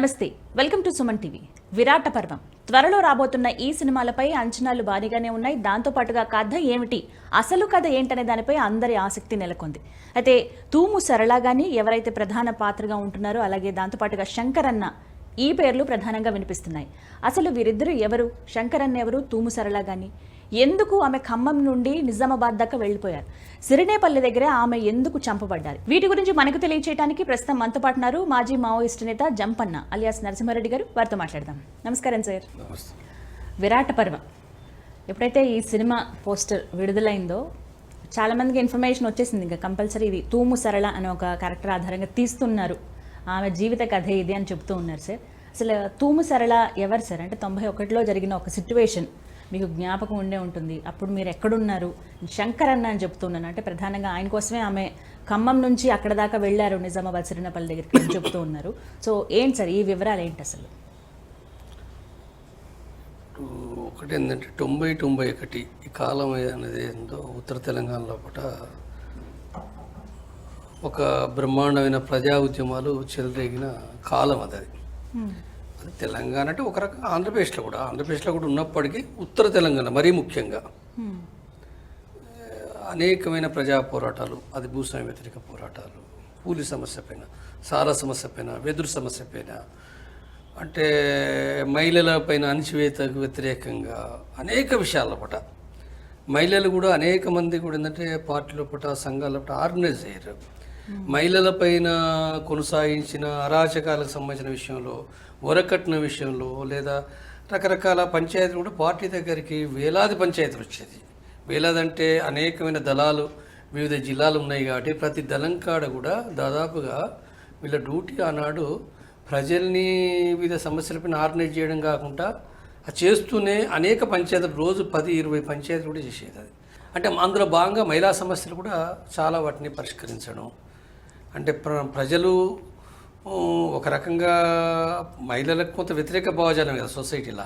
నమస్తే, welcome to Suman TV. విరాట పర్వం త్వరలో రాబోతున్న ఈ సినిమాలపై అంచనాలు భారీగానే ఉన్నాయి. దాంతోపాటుగా కథ ఏమిటి, అసలు కథ ఏంటనే దానిపై అందరి ఆసక్తి నెలకొంది. అయితే తూము సరళ గాని ఎవరైతే ప్రధాన పాత్రగా ఉంటున్నారో, అలాగే దాంతోపాటుగా శంకరన్న ఈ పేర్లు ప్రధానంగా వినిపిస్తున్నాయి. అసలు వీరిద్దరు ఎవరు? శంకరన్న ఎవరు? తూము సరళ గాని ఎందుకు ఆమె ఖమ్మం నుండి నిజామాబాద్ దాకా వెళ్లిపోయారు? సిరినేపల్లి దగ్గర ఆమె ఎందుకు చంపబడ్డారు? వీటి గురించి మనకు తెలియచేయడానికి ప్రస్తుతం మనతో పాటున్నారు మాజీ మావోయిస్టు నేత జంపన్న అలియాస్ నరసింహారెడ్డి గారు. వారితో మాట్లాడదాం. నమస్కారం సార్. విరాట పర్వం ఎప్పుడైతే ఈ సినిమా పోస్టర్ విడుదలైందో చాలామందికి ఇన్ఫర్మేషన్ వచ్చేసింది, ఇంకా కంపల్సరీ ఇది తూము సరళ అనే ఒక క్యారెక్టర్ ఆధారంగా తీస్తున్నారు, ఆమె జీవిత కథ ఇది అని చెప్తూ ఉన్నారు సార్. అసలు తూము సరళ ఎవరు సార్? అంటే 91లో జరిగిన ఒక సిచ్యువేషన్ మీకు జ్ఞాపకం ఉండే ఉంటుంది. అప్పుడు మీరు ఎక్కడున్నారు? శంకరన్న అని చెప్తున్నాను, అంటే ప్రధానంగా ఆయన కోసమే ఆమె ఖమ్మం నుంచి అక్కడ దాకా వెళ్ళారు, నిజామాబాద్ సిరినపల్లి దగ్గరికి అని చెప్తూ ఉన్నారు. సో ఏంటి సార్ ఈ వివరాలు ఏంటి అసలు? ఒకటి ఏంటంటే 90-91 ఈ కాలం అనేది ఏందో ఉత్తర తెలంగాణలో పూట ఒక బ్రహ్మాండమైన ప్రజా ఉద్యమాలు చెలరేగిన కాలం అది. అది తెలంగాణ అంటే ఒక రకంగా ఆంధ్రప్రదేశ్లో కూడా ఉన్నప్పటికీ ఉత్తర తెలంగాణ మరీ ముఖ్యంగా అనేకమైన ప్రజా పోరాటాలు, అది భూస్వామ్య వ్యతిరేక పోరాటాలు, కూలి సమస్య పైన, సారా సమస్య పైన, వెదురు సమస్య పైన, అంటే మహిళల పైన అణచివేతకు వ్యతిరేకంగా అనేక విషయాల పట మహిళలు కూడా అనేక మంది కూడా ఏంటంటే పార్టీల పట సంఘాల పట ఆర్గనైజ్ అయ్యారు. మహిళల పైన కొనసాగించిన అరాచకాలకు సంబంధించిన విషయంలో, వరకట్న విషయంలో, లేదా రకరకాల పంచాయతీలు కూడా పార్టీ దగ్గరికి వేలాది పంచాయతీలు వచ్చేది. వేలాది అంటే అనేకమైన దళాలు వివిధ జిల్లాలు ఉన్నాయి కాబట్టి ప్రతి దళం కాడ కూడా దాదాపుగా వీళ్ళ డ్యూటీ ఆనాడు ప్రజల్ని వివిధ సమస్యలపైన ఆర్గనైజ్ చేయడం కాకుండా అది చేస్తూనే అనేక పంచాయతీలు రోజు 10-20 పంచాయతీలు కూడా చేసేది. అది అంటే అందులో భాగంగా మహిళా సమస్యలు కూడా చాలా వాటిని పరిష్కరించడం. అంటే ప్రజలు ఒక రకంగా మహిళలకు కొంత వ్యతిరేక భావజాలం కదా సొసైటీలో,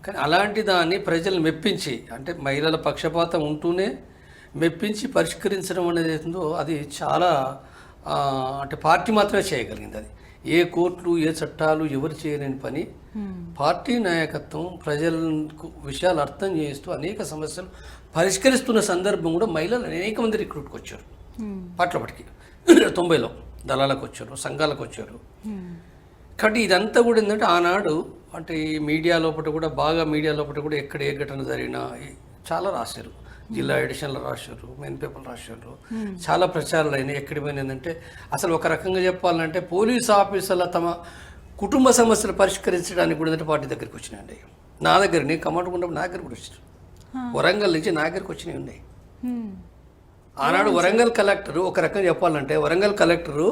కానీ అలాంటి దాన్ని ప్రజలను మెప్పించి, అంటే మహిళల పక్షపాతం ఉంటూనే మెప్పించి పరిష్కరించడం అనేది ఏందో అది చాలా అంటే పార్టీ మాత్రమే చేయగలిగింది. అది ఏ కోర్టులు ఏ చట్టాలు ఎవరు చేయలేని పని. పార్టీ నాయకత్వం ప్రజలకు విషయాలు అర్థం చేస్తూ అనేక సమస్యలు పరిష్కరిస్తున్న సందర్భం కూడా మహిళలు అనేక మంది రిక్రూట్కి వచ్చారు. పార్టీలప్పటికి 90లో దళాలకు వచ్చారు, సంఘాలకు వచ్చారు. కాబట్టి ఇదంతా కూడా ఏంటంటే ఆనాడు అంటే ఈ మీడియా లోపల కూడా బాగా ఎక్కడ ఏ ఘటన జరిగినా చాలా రాశారు. జిల్లా ఎడిషన్లో రాశారు, మెయిన్ పేపర్లు రాశారు, చాలా ప్రచారాలు అయినాయి. ఎక్కడి పోయినా ఏంటంటే అసలు ఒక రకంగా చెప్పాలంటే పోలీస్ ఆఫీసర్ల తమ కుటుంబ సమస్యలు పరిష్కరించడానికి కూడా ఏంటంటే పార్టీ దగ్గరికి వచ్చినాయండి. నా దగ్గర నేను కమాండ్ ఉన్నప్పుడు నా దగ్గర కూడా వచ్చారు. వరంగల్ నుంచి నా దగ్గరకు వచ్చినవి ఉన్నాయి. ఆనాడు వరంగల్ కలెక్టరు, ఒక రకంగా చెప్పాలంటే వరంగల్ కలెక్టరు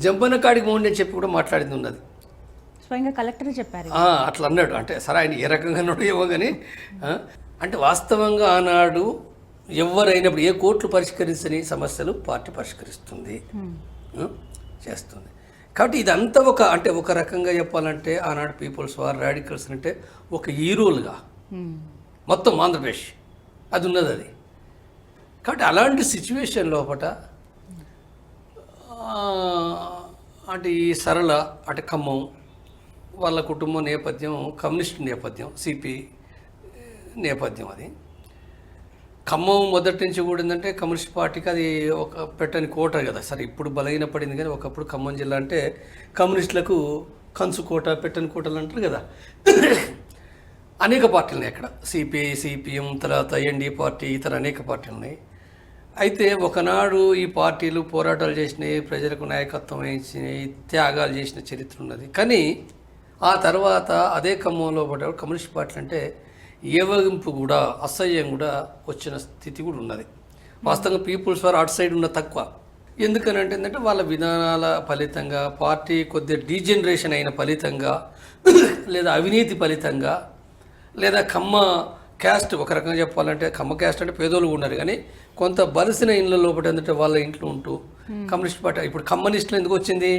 జంపన్న కాడికి మోండి అని చెప్పి కూడా మాట్లాడింది ఉన్నది. స్వయంగా కలెక్టర్ చెప్పారు అట్లా అన్నాడు. అంటే సరే ఆయన ఏ రకంగా అన్నాడు ఏమో కానీ, అంటే వాస్తవంగా ఆనాడు ఎవరైనప్పుడు ఏ కోర్టులు పరిష్కరించని సమస్యలు పార్టీ పరిష్కరిస్తుంది, చేస్తుంది. కాబట్టి ఇదంతా ఒక రకంగా చెప్పాలంటే ఆనాడు పీపుల్స్ వార్ రాడికల్స్ అంటే ఒక హీరోలుగా మొత్తం ఆంధ్రప్రదేశ్ అది ఉన్నది. అది కాబట్టి అలాంటి సిచ్యువేషన్ లోపల అంటే ఈ సరళ అంటే ఖమ్మం వాళ్ళ కుటుంబం నేపథ్యం కమ్యూనిస్ట్ నేపథ్యం, సిపి నేపథ్యం. అది ఖమ్మం మొదటి నుంచి కూడా ఏంటంటే కమ్యూనిస్ట్ పార్టీకి అది ఒక పెట్టని కోట కదా. సరే ఇప్పుడు బలహీన పడింది, కానీ ఒకప్పుడు ఖమ్మం జిల్లా అంటే కమ్యూనిస్టులకు కంచు కోట, పెట్టని కోటలు అంటారు కదా. అనేక పార్టీలు ఉన్నాయి అక్కడ, సిపిఐ, సిపిఎం, తర్వాత ఎన్డీ పార్టీ, ఇతర అనేక పార్టీలు ఉన్నాయి. అయితే ఒకనాడు ఈ పార్టీలు పోరాటాలు చేసినాయి, ప్రజలకు నాయకత్వం వహించినాయి, త్యాగాలు చేసిన చరిత్ర ఉన్నది. కానీ ఆ తర్వాత అదే ఖమ్మంలో పడ్డ కమ్యూనిస్ట్ పార్టీలు అంటే ఏవగింపు కూడా, అసహ్యం కూడా వచ్చిన స్థితి కూడా ఉన్నది. వాస్తవంగా పీపుల్స్ వారు అటు సైడ్ ఉన్న తక్కువ. ఎందుకనంటే ఏంటంటే వాళ్ళ విధానాల ఫలితంగా, పార్టీ కొద్దిగా డీజనరేషన్ అయిన ఫలితంగా, లేదా అవినీతి ఫలితంగా, లేదా కమ్మ క్యాస్ట్, ఒక రకంగా చెప్పాలంటే కమ్మ క్యాస్ట్ అంటే పేదోళ్ళు ఉన్నారు, కానీ కొంత బలిసిన ఇళ్ళ లోపల ఏంటంటే వాళ్ళ ఇంట్లో ఉంటూ కమ్యూనిస్ట్ పార్టీ. ఇప్పుడు కమ్యూనిస్టులు ఎందుకు వచ్చింది?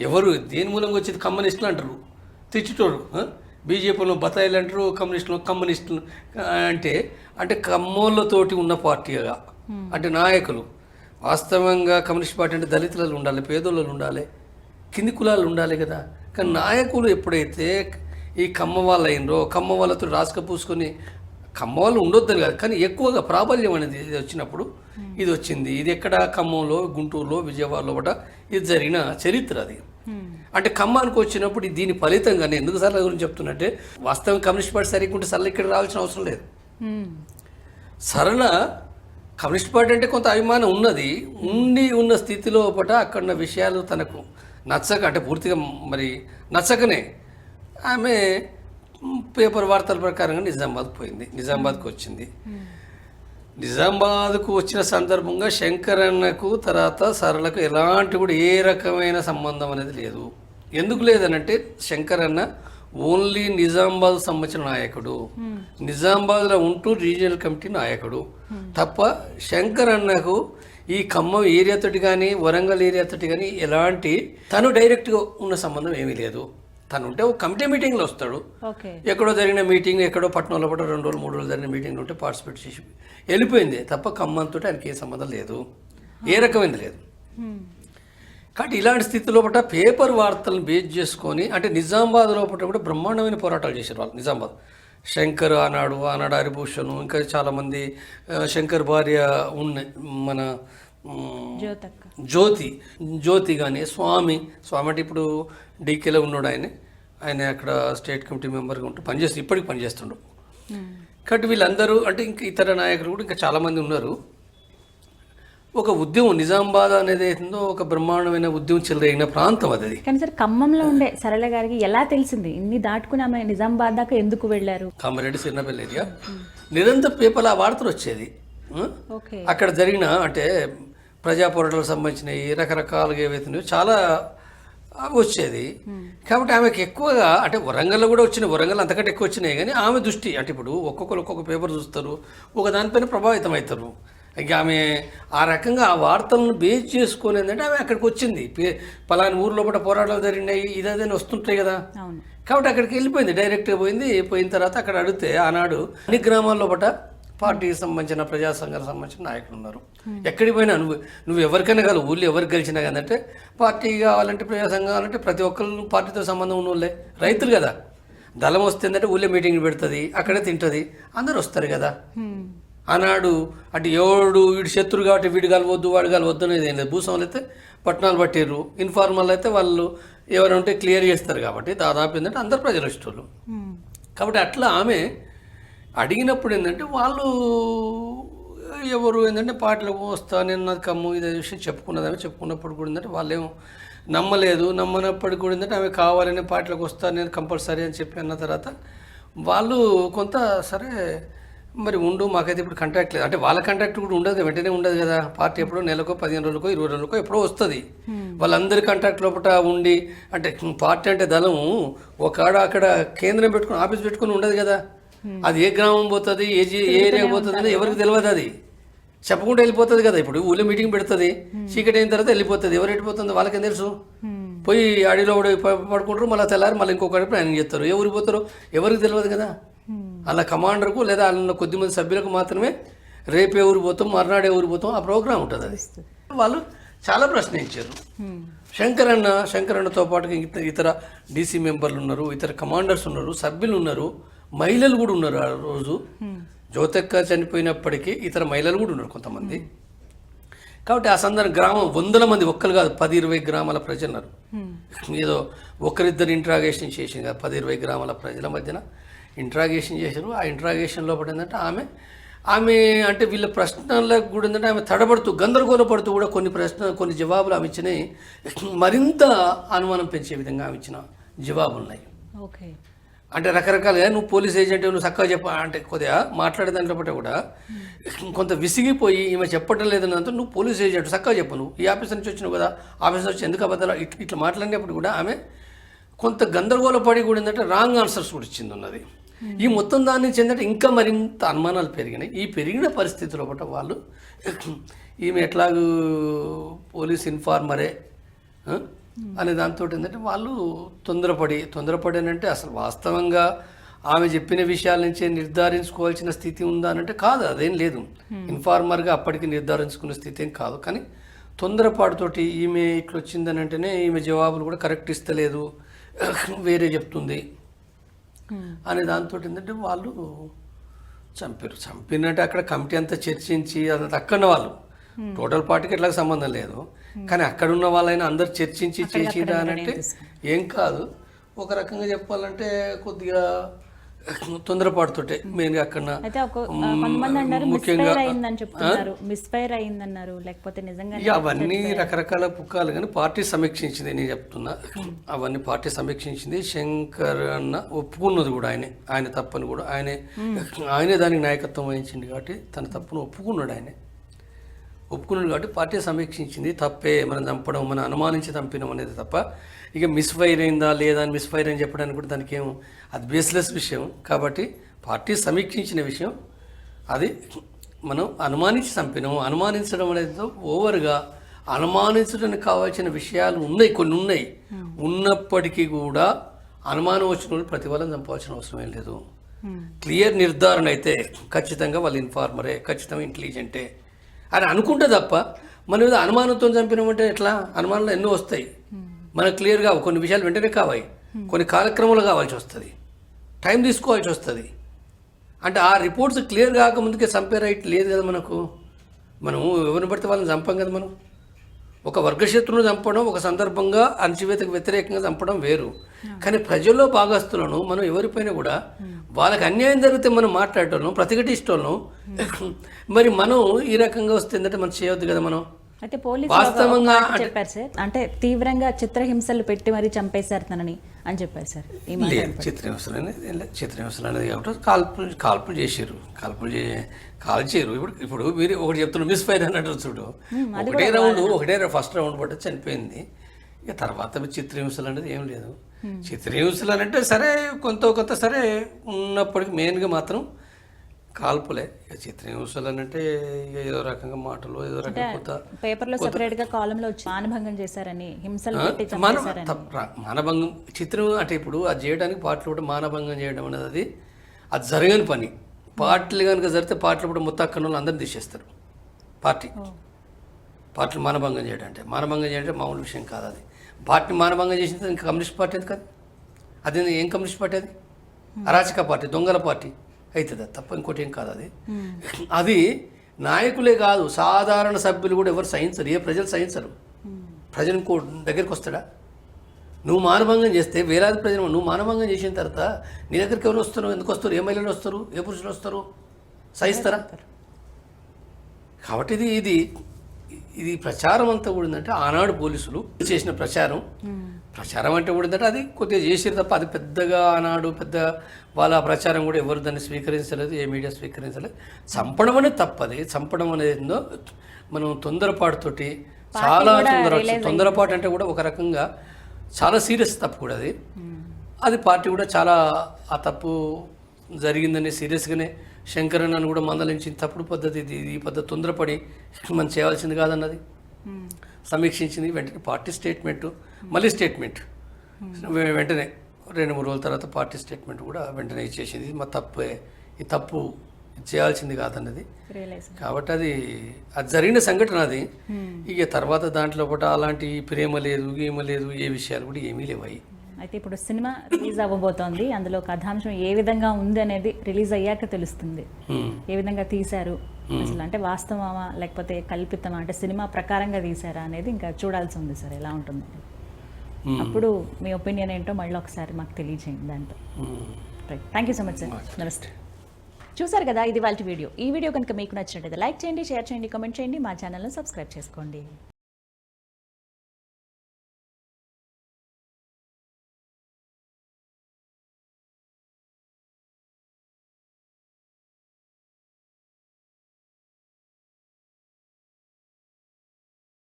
ఎవరు దేని మూలంగా వచ్చింది? కమ్యూనిస్టులు అంటారు, తెచ్చుటోరు. బీజేపీలో బతాయిలు అంటారు, కమ్యూనిస్టులు అంటే కమ్మోళ్ళతోటి ఉన్న పార్టీగా, అంటే నాయకులు. వాస్తవంగా కమ్యూనిస్ట్ పార్టీ అంటే దళితులలో ఉండాలి, పేదోళ్ళు ఉండాలి, కింది కులాలు ఉండాలి కదా. కానీ నాయకులు ఎప్పుడైతే ఈ కమ్మ వాళ్ళు అయినరో, కమ్మ వాళ్ళతో రాసుక పూసుకొని, కమ్మ వాళ్ళు ఉండొద్దని కాదు కానీ ఎక్కువగా ప్రాబల్యం అనేది ఇది వచ్చినప్పుడు ఇది వచ్చింది. ఇది ఎక్కడ ఖమ్మంలో, గుంటూరులో, విజయవాడలో బట ఇది జరిగిన చరిత్ర అది. అంటే ఖమ్మానికి వచ్చినప్పుడు దీని ఫలితంగానే ఎందుకు సరళ గురించి చెప్తున్నట్టే, వాస్తవం కమ్యూనిస్ట్ పార్టీ సరిగ్గా ఉంటే సరళ ఇక్కడ రావాల్సిన అవసరం లేదు. సరళ కమ్యూనిస్ట్ పార్టీ అంటే కొంత అభిమానం ఉన్నది, ఉన్న స్థితిలో పట అక్కడ ఉన్న విషయాలు తనకు నచ్చక, అంటే పూర్తిగా మరి నచ్చకనే ఆమె పేపర్ వార్తల ప్రకారంగా నిజామాబాద్ పోయింది. నిజామాబాద్కు వచ్చింది. నిజామాబాద్కు వచ్చిన సందర్భంగా శంకరన్నకు తర్వాత సరళకు ఎలాంటి కూడా ఏ రకమైన సంబంధం అనేది లేదు. ఎందుకు లేదనంటే శంకరన్న ఓన్లీ నిజామాబాద్ సంబంధించిన నాయకుడు, నిజామాబాద్లో ఉంటూ రీజినల్ కమిటీ నాయకుడు తప్ప శంకరన్నకు ఈ ఖమ్మం ఏరియాతోటి కానీ వరంగల్ ఏరియాతోటి కానీ ఎలాంటి తను డైరెక్ట్గా ఉన్న సంబంధం ఏమీ లేదు. తను ఉంటే ఒక కమిటీ మీటింగ్లో వస్తాడు, ఎక్కడో జరిగిన మీటింగ్, ఎక్కడో పట్టణంలో పట్ట 2 రోజులు 3 రోజులు జరిగిన మీటింగ్లో ఉంటే పార్టిసిపేట్ చేసి వెళ్ళిపోయింది తప్ప ఖమ్మంతో ఆయనకి ఏ సంబంధం లేదు, ఏ రకమైనది లేదు. కాబట్టి ఇలాంటి స్థితిలో పట్ల పేపర్ వార్తలను బేస్ చేసుకొని, అంటే నిజామాబాద్ లోపల కూడా బ్రహ్మాండమైన పోరాటాలు చేశారు వాళ్ళు. నిజామాబాద్ శంకర్ ఆనాడు హరిభూషణ్, ఇంకా చాలామంది, శంకర్ భార్య ఉన్న మన జ్యోతి కానీ స్వామి అంటే ఇప్పుడు డీకేలో ఉన్నాడు ఆయన అక్కడ స్టేట్ కమిటీ మెంబర్గా ఉంటూ ఇప్పటికి పనిచేస్తుండు. కాబట్టి వీళ్ళందరూ అంటే ఇంకా ఇతర నాయకులు కూడా ఇంకా చాలామంది ఉన్నారు. ఒక ఉద్యమం నిజామాబాద్ అనేది ఏందో ఒక బ్రహ్మాండమైన ఉద్యమం చెలరేగిన ప్రాంతం అది. కానీ సార్ ఖమ్మంలో ఉండే సరళ గారికి ఎలా తెలిసింది ఇన్ని దాటుకుని ఆమె నిజామాబాద్ దాకా ఎందుకు వెళ్ళారు? కామారెడ్డి సిరినపల్లి ఏరియా నిరంతర పేపర్ల వార్తలు వచ్చేది. అక్కడ జరిగిన అంటే ప్రజా పోరాటాలకు సంబంధించినవి రకరకాలుగా ఏవైతున్నాయో చాలా వచ్చేది. కాబట్టి ఆమెకు ఎక్కువగా అంటే వరంగల్లో కూడా వచ్చినాయి, వరంగల్ అంతకంటే ఎక్కువ వచ్చినాయి. కానీ ఆమె దృష్టి అంటే ఇప్పుడు ఒక్కొక్కరు ఒక్కొక్క పేపర్ చూస్తారు, ఒక దానిపైన ప్రభావితం అవుతారు. ఇంకా ఆమె ఆ రకంగా ఆ వార్తలను బేస్ చేసుకొని ఏంటంటే ఆమె అక్కడికి వచ్చింది. పలాని ఊర్లో కూడా పోరాటాలు జరిగినాయి ఇదని వస్తుంటాయి కదా, కాబట్టి అక్కడికి వెళ్ళిపోయింది, డైరెక్ట్గా పోయిన తర్వాత అక్కడ అడిగితే ఆనాడు అన్ని గ్రామాల్లో పట పార్టీకి సంబంధించిన ప్రజా సంఘాలకు సంబంధించిన నాయకులు ఉన్నారు. ఎక్కడికి పోయినా నువ్వు ఎవరికైనా కాదు, ఊళ్ళో ఎవరికి గెలిచినా కదంటే పార్టీ కావాలంటే ప్రజా సంఘం కావాలంటే ప్రతి ఒక్కరు పార్టీతో సంబంధం ఉన్న వాళ్ళే, రైతులు కదా. దళం వస్తుందంటే ఊళ్ళో మీటింగ్ పెడుతుంది, అక్కడే తింటుంది, అందరు వస్తారు కదా. ఆనాడు అంటే వీడి శత్రువు కాబట్టి వీడు కలవద్దు వాడు కలవద్దు అనేది ఏం లేదు. భూస్వాములు అయితే పట్టణాలు పట్టిర్రు, ఇన్ఫార్మల్ అయితే వాళ్ళు ఎవరు ఉంటే క్లియర్ చేస్తారు. కాబట్టి దాదాపు ఏంటంటే అందరు ప్రజల ఇష్టలు. కాబట్టి అట్లా ఆమె అడిగినప్పుడు ఏంటంటే వాళ్ళు ఎవరు ఏంటంటే పార్టీలకు వస్తా నేను కమ్ము ఇదే విషయం చెప్పుకున్నప్పుడు కూడా ఏంటంటే వాళ్ళేమో నమ్మనప్పటికి కూడా ఏంటంటే ఆమె కావాలనే పార్టీలకు వస్తా నేను కంపల్సరీ అని చెప్పి అన్న తర్వాత వాళ్ళు కొంత సరే మరి ఉండు మాకైతే ఇప్పుడు కాంట్రాక్ట్ లేదు అంటే వాళ్ళ కాంట్రాక్ట్ కూడా ఉండదు కదా, వెంటనే ఉండదు కదా. పార్టీ ఎప్పుడో నెలకో 15 రోజులకో 20 రోజులకో ఎప్పుడో వస్తుంది. వాళ్ళందరి కాంట్రాక్ట్ లోపల ఉండి అంటే పార్టీ అంటే దళం అక్కడ కేంద్రం పెట్టుకుని ఆఫీస్ పెట్టుకుని ఉండదు కదా. అది ఏ గ్రామం పోతుంది ఏ ఏరియా పోతుంది అనేది ఎవరికి తెలియదు. అది చెప్పకుండా వెళ్ళిపోతుంది కదా. ఇప్పుడు ఊళ్ళో మీటింగ్ పెడుతుంది, చీకటి అయిన తర్వాత వెళ్ళిపోతుంది. ఎవరు వెళ్ళిపోతుందో వాళ్ళకేం తెలుసు. పోయి అడవిలో పడుకుంటారు, మళ్ళీ తెల్లారి మళ్ళీ ఇంకొకటి ప్లానింగ్ చేస్తారు. ఎవరికి పోతారో ఎవరికి తెలియదు కదా. అలా కమాండర్కు లేదా అలా కొద్దిమంది సభ్యులకు మాత్రమే రేపు ఎవరు పోతాం మర్నాడు ఎవరు పోతాం ఆ ప్రోగ్రాం ఉంటుంది. అది వాళ్ళు చాలా ప్రశ్నించారు. శంకరన్నతో పాటు ఇతర డీసీ మెంబర్లు ఉన్నారు, ఇతర కమాండర్స్ ఉన్నారు, సభ్యులు ఉన్నారు, మహిళలు కూడా ఉన్నారు. ఆ రోజు జ్యోతక్క చనిపోయినప్పటికీ ఇతర మహిళలు కూడా ఉన్నారు కొంతమంది. కాబట్టి ఆ సందర్భం గ్రామం 100 మంది ఒక్కరు కాదు 10-20 గ్రామాల ప్రజలు ఉన్నారు. ఏదో ఒకరిద్దరు ఇంట్రాగేషన్ చేసింది కాదు, 10-20 గ్రామాల ప్రజల మధ్యన ఇంట్రాగేషన్ చేశారు. ఆ ఇంట్రాగేషన్ లోపల ఏంటంటే ఆమె అంటే వీళ్ళ ప్రశ్నలకు కూడా ఏంటంటే ఆమె తడబడుతూ గందరగోళపడుతూ కూడా కొన్ని జవాబులు ఆమె ఇచ్చినాయి. మరింత అనుమానం పెంచే విధంగా ఆమె ఇచ్చిన జవాబులు ఉన్నాయి. అంటే రకరకాలుగా నువ్వు పోలీస్ ఏజెంట్ నువ్వు చక్కగా అంటే కొద్దిగా మాట్లాడే దాంట్లో కూడా కొంత విసిగిపోయి ఈమె చెప్పడం లేదన్నంత నువ్వు పోలీస్ ఏజెంట్ చక్కగా చెప్పు, నువ్వు ఈ ఆఫీస్ నుంచి వచ్చినావు కదా, ఆఫీస్ నుంచి ఎందుకు అబద్ధాలు ఇట్లా మాట్లాడినప్పుడు కూడా ఆమె కొంత గందరగోళపడి కూడా ఏంటంటే రాంగ్ ఆన్సర్స్ కూడా ఇచ్చింది ఉన్నది. ఈ మొత్తం దాని నుంచి ఏంటంటే ఇంకా మరింత అనుమానాలు పెరిగినాయి. ఈ పెరిగిన పరిస్థితుల్లో బట్ట వాళ్ళు ఈమె ఎట్లాగూ పోలీస్ ఇన్ఫార్మరే అనే దాంతో ఏంటంటే వాళ్ళు తొందరపడి అంటే అసలు వాస్తవంగా ఆమె చెప్పిన విషయాల నుంచే నిర్ధారించుకోవాల్సిన స్థితి ఉందా అంటే కాదు, అదేం లేదు. ఇన్ఫార్మర్గా అప్పటికి నిర్ధారించుకునే స్థితి ఏం కాదు. కానీ తొందరపాటుతోటి ఈమె ఇట్లా వచ్చిందని అంటేనే ఈమె జవాబులు కూడా కరెక్ట్ ఇస్తలేదు, వేరే చెప్తుంది అనే దాంతో ఏంటంటే వాళ్ళు చంపినట్టు అక్కడ కమిటీ అంతా చర్చించి అదంతా అక్కడ వాళ్ళు టోటల్ పార్టీకి ఎట్లా సంబంధం లేదు, కానీ అక్కడ ఉన్న వాళ్ళైనా అందరు చర్చించి చేసిరా అని అంటే ఏం కాదు. ఒక రకంగా చెప్పాలంటే కొద్దిగా తొందరపాటుతోటే మెయిన్గా అక్కడ ముఖ్యంగా అవన్నీ రకరకాల పుకాలు, కానీ పార్టీ సమీక్షించింది నేను చెప్తున్నా. అవన్నీ పార్టీ సమీక్షించింది. శంకర్ అన్న ఒప్పుకున్నది కూడా ఆయన తప్పని కూడా ఆయనే దానికి నాయకత్వం వహించింది కాబట్టి తన తప్పును ఒప్పుకున్నాడు కాబట్టి పార్టీ సమీక్షించింది. తప్పే మనం చంపడం, మనం అనుమానించి చంపినాం అనేది తప్ప ఇక మిస్ఫైర్ అయిందా లేదా అని మిస్ఫైర్ అని చెప్పడానికి కూడా దానికి అది బేస్లెస్ విషయం. కాబట్టి పార్టీ సమీక్షించిన విషయం అది మనం అనుమానించి చంపినాము. అనుమానించడం అనేది ఓవర్గా అనుమానించడానికి కావాల్సిన విషయాలు కొన్ని ఉన్నాయి. ఉన్నప్పటికీ కూడా అనుమానం వచ్చిన వాళ్ళు ప్రతి వాళ్ళని చంపవలసిన అవసరం ఏం లేదు. క్లియర్ నిర్ధారణ అయితే ఖచ్చితంగా వాళ్ళు ఇన్ఫార్మరే, ఖచ్చితంగా ఇంటెలిజెంటే అని అనుకుంటే తప్ప మనం ఏదో అనుమానంతో చంపినామంటే ఎట్లా? అనుమానాలు ఎన్నో వస్తాయి మనకు క్లియర్గా. కొన్ని విషయాలు వెంటనే కావాలి, కొన్ని కాలక్రమాలు కావాల్సి వస్తుంది, టైం తీసుకోవాల్సి వస్తుంది. అంటే ఆ రిపోర్ట్స్ క్లియర్ కాకముందుకే చంపే రైట్ లేదు కదా మనకు. మనం ఎవరిని పడితే వాళ్ళని చంపం కదా. మనం ఒక వర్గశత్రువును చంపడం ఒక సందర్భంగా అణచివేతకు వ్యతిరేకంగా చంపడం వేరు. కానీ ప్రజల్లో భాగస్తులను మనం ఎవరిపైన కూడా వాళ్ళకి అన్యాయం జరిగితే మనం మాట్లాడటం ప్రతిఘటిష్టం. మరి మనం ఈ రకంగా వస్తే ఏంటంటే మనం చేయవద్దు కదా. మనం అయితే వాస్తవంగా చెప్పారు సార్, అంటే తీవ్రంగా చిత్రహింసలు పెట్టి మరీ చంపేశారు తనని అని చెప్పారు సార్. చిత్రహింసలు అనేది కాబట్టి కాల్పులు చేశారు. కాల్చేరు. ఇప్పుడు మీరు ఒకటి చెప్తున్నారు మిస్ఫైర్ అన్నట్టు చూడు. ఒకటే ఫస్ట్ రౌండ్ పట్టి చనిపోయింది. ఇక తర్వాత చిత్రహింసలు అనేది ఏం లేదు. చిత్రహింసలు అంటే సరే కొంత సరే ఉన్నప్పటికీ మెయిన్గా మాత్రం కాల్పులే. ఇక చిత్రహింసలు అంటే ఏదో రకంగా మాటలు ఏదో రకంగా పేపర్లో సెపరేట్ గా కాలంలో వచ్చి మానభంగం చేశారని హింసలు మానభంగం చిత్రం అంటే ఇప్పుడు అది చేయడానికి పార్టీలు కూడా మానభంగం చేయడం అనేది అది జరగని పని. పార్టీలు కనుక జరిగితే పార్టీలు కూడా మొత్తం అక్కడ వాళ్ళు అందరిని తీసేస్తారు. పార్టీలు మానభంగం చేయడం అంటే మామూలు విషయం కాదు. అది పార్టీ మానభంగం చేసింది ఇంకా కమ్యూనిస్ట్ పార్టీ అది కాదు. అది ఏం కమ్యూనిస్ట్ పార్టీ? అది అరాచక పార్టీ, దొంగల పార్టీ అవుతుంది. అది తప్ప ఇంకోటి ఏం కాదు. అది నాయకులే కాదు, సాధారణ సభ్యులు కూడా ఎవరు సహించరు. ఏ ప్రజలు సహించరు. ప్రజలు ఇంకో దగ్గరికి వస్తాడా? నువ్వు మానభంగం చేస్తే వేలాది ప్రజలు నువ్వు మానభంగం చేసిన తర్వాత నీ దగ్గరికి ఎవరు వస్తారు? ఎందుకు వస్తారు? ఏ మహిళలు వస్తారు? ఏ పురుషులు వస్తారు? సహిస్తారా? కాబట్టి ఇది ప్రచారం అంతా కూడిందంటే ఆనాడు పోలీసులు చేసిన ప్రచారం అంటే కూడిందంటే అది కొద్దిగా చేసారు తప్ప అది పెద్దగా ఆనాడు వాళ్ళ ప్రచారం కూడా ఎవరు దాన్ని స్వీకరించలేదు, ఏ మీడియా స్వీకరించలేదు. చంపడం అనేది తప్పది. చంపడం అనేది మనం తొందరపాటుతోటి చాలా తొందరపాటు అంటే కూడా ఒక రకంగా చాలా సీరియస్ తప్పు కూడా అది పార్టీ కూడా చాలా ఆ తప్పు జరిగిందని సీరియస్గానే శంకరన్నను కూడా మందలించింది. తప్పుడు పద్ధతి ఈ పద్ధతి తొందరపడి మనం చేయాల్సింది కాదన్నది సమీక్షించింది. వెంటనే పార్టీ స్టేట్మెంట్ వెంటనే 2-3 రోజుల తర్వాత పార్టీ స్టేట్మెంట్ కూడా వెంటనే ఇచ్చేసింది. మా ఈ తప్పు చేయాల్సింది కాదన్నది. కాబట్టి అది జరిగిన సంఘటన అది. ఇక తర్వాత దాంట్లో కూడా అలాంటి ప్రేమ లేదు, గీమ లేదు, ఏ విషయాలు కూడా ఏమీ లేవాయి. అయితే ఇప్పుడు సినిమా రిలీజ్ అవ్వబోతోంది. అందులో కథాంశం ఏ విధంగా ఉంది అనేది రిలీజ్ అయ్యాక తెలుస్తుంది. ఏ విధంగా తీశారు అసలు, అంటే వాస్తవమా లేకపోతే కల్పితమా, అంటే సినిమా ప్రకారంగా తీశారా అనేది ఇంకా చూడాల్సి ఉంది సార్. ఎలా ఉంటుంది అప్పుడు మీ ఒపీనియన్ ఏంటో మళ్ళీ ఒకసారి మాకు తెలియజేయండి దాంట్లో. Right, thank you so much sir. నమస్తే. చూసారు కదా, ఇది వాళ్ళ వీడియో. ఈ వీడియో కనుక మీకు నచ్చినట్లయితే లైక్ చేయండి, షేర్ చేయండి, కామెంట్ చేయండి, మా ఛానల్ని సబ్స్క్రైబ్ చేసుకోండి.